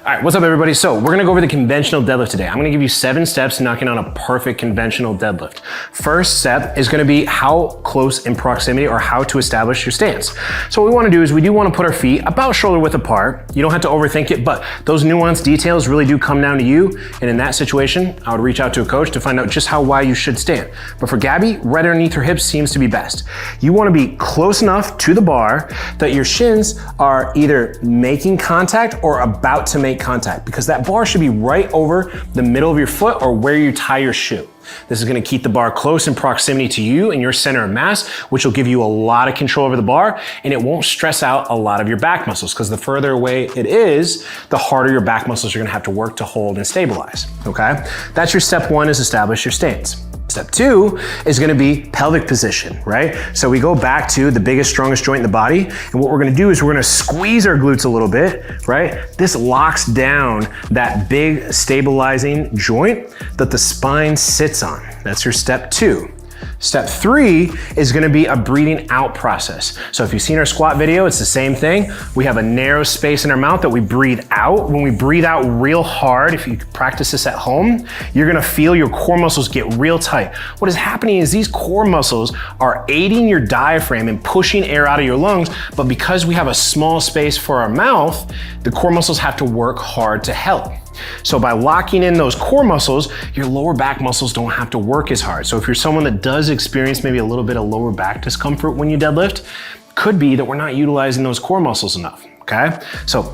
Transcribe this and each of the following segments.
All right, what's up everybody? So we're gonna go over the conventional deadlift today. I'm gonna give you 7 steps to knocking on a perfect conventional deadlift. First step is gonna be how close in proximity or how to establish your stance. So what we wanna do is we do wanna put our feet about shoulder width apart. You don't have to overthink it, but those nuanced details really do come down to you. And in that situation, I would reach out to a coach to find out just how wide you should stand. But for Gabby, right underneath her hips seems to be best. You wanna be close enough to the bar that your shins are either making contact or about to make contact, because that bar should be right over the middle of your foot or where you tie your shoe. This is gonna keep the bar close in proximity to you and your center of mass, which will give you a lot of control over the bar, and it won't stress out a lot of your back muscles, because the further away it is, the harder your back muscles are gonna have to work to hold and stabilize, okay? That's your step 1, is establish your stance. Step 2 is gonna be pelvic position, right? So we go back to the biggest, strongest joint in the body, and what we're gonna do is we're gonna squeeze our glutes a little bit, right? This locks down that big stabilizing joint that the spine sits on. That's your step 2. Step 3 is gonna be a breathing out process. So if you've seen our squat video, it's the same thing. We have a narrow space in our mouth that we breathe out. When we breathe out real hard, if you practice this at home, you're gonna feel your core muscles get real tight. What is happening is these core muscles are aiding your diaphragm and pushing air out of your lungs, but because we have a small space for our mouth, the core muscles have to work hard to help. So by locking in those core muscles, your lower back muscles don't have to work as hard. So if you're someone that does experience maybe a little bit of lower back discomfort when you deadlift, could be that we're not utilizing those core muscles enough, okay? So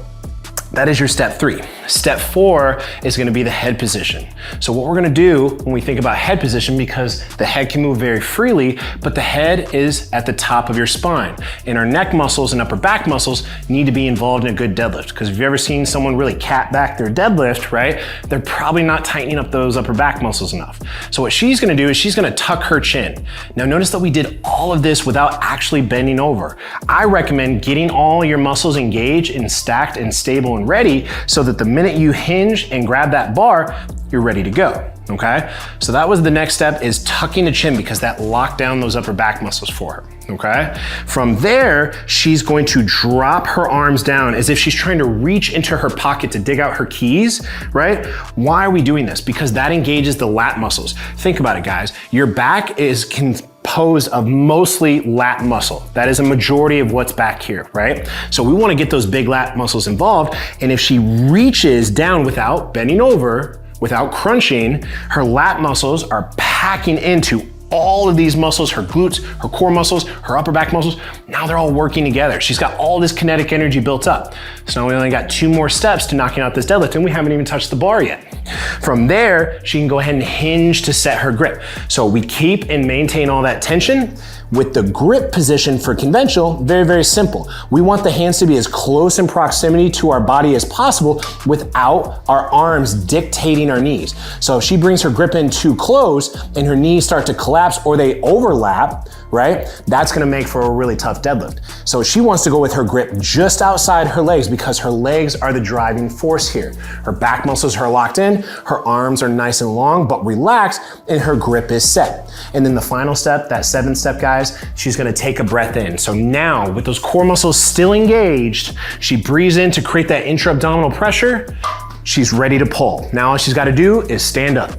that is your step 3. Step 4 is gonna be the head position. So what we're gonna do when we think about head position, because the head can move very freely, but the head is at the top of your spine. And our neck muscles and upper back muscles need to be involved in a good deadlift. Because if you've ever seen someone really cat back their deadlift, right? They're probably not tightening up those upper back muscles enough. So what she's gonna do is she's gonna tuck her chin. Now notice that we did all of this without actually bending over. I recommend getting all your muscles engaged and stacked and stable and ready, so that the minute you hinge and grab that bar, you're ready to go, okay? So that was the next step, is tucking the chin, because that locked down those upper back muscles for her, okay? From there, she's going to drop her arms down as if she's trying to reach into her pocket to dig out her keys, right? Why are we doing this? Because that engages the lat muscles. Think about it, guys. Your back is composed of mostly lat muscle. That is a majority of what's back here, right? So we wanna get those big lat muscles involved, and if she reaches down without bending over, without crunching, her lat muscles are packing into all of these muscles, her glutes, her core muscles, her upper back muscles. Now they're all working together. She's got all this kinetic energy built up. So now we only got 2 more steps to knocking out this deadlift, and we haven't even touched the bar yet. From there, she can go ahead and hinge to set her grip. So we keep and maintain all that tension. With the grip position for conventional, very, very simple. We want the hands to be as close in proximity to our body as possible without our arms dictating our knees. So if she brings her grip in too close and her knees start to collapse or they overlap, right? That's gonna make for a really tough deadlift. So she wants to go with her grip just outside her legs, because her legs are the driving force here. Her back muscles are locked in, her arms are nice and long but relaxed, and her grip is set. And then the final step, that 7th step, guys, she's gonna take a breath in. So now, with those core muscles still engaged, she breathes in to create that intra-abdominal pressure. She's ready to pull. Now all she's gotta do is stand up.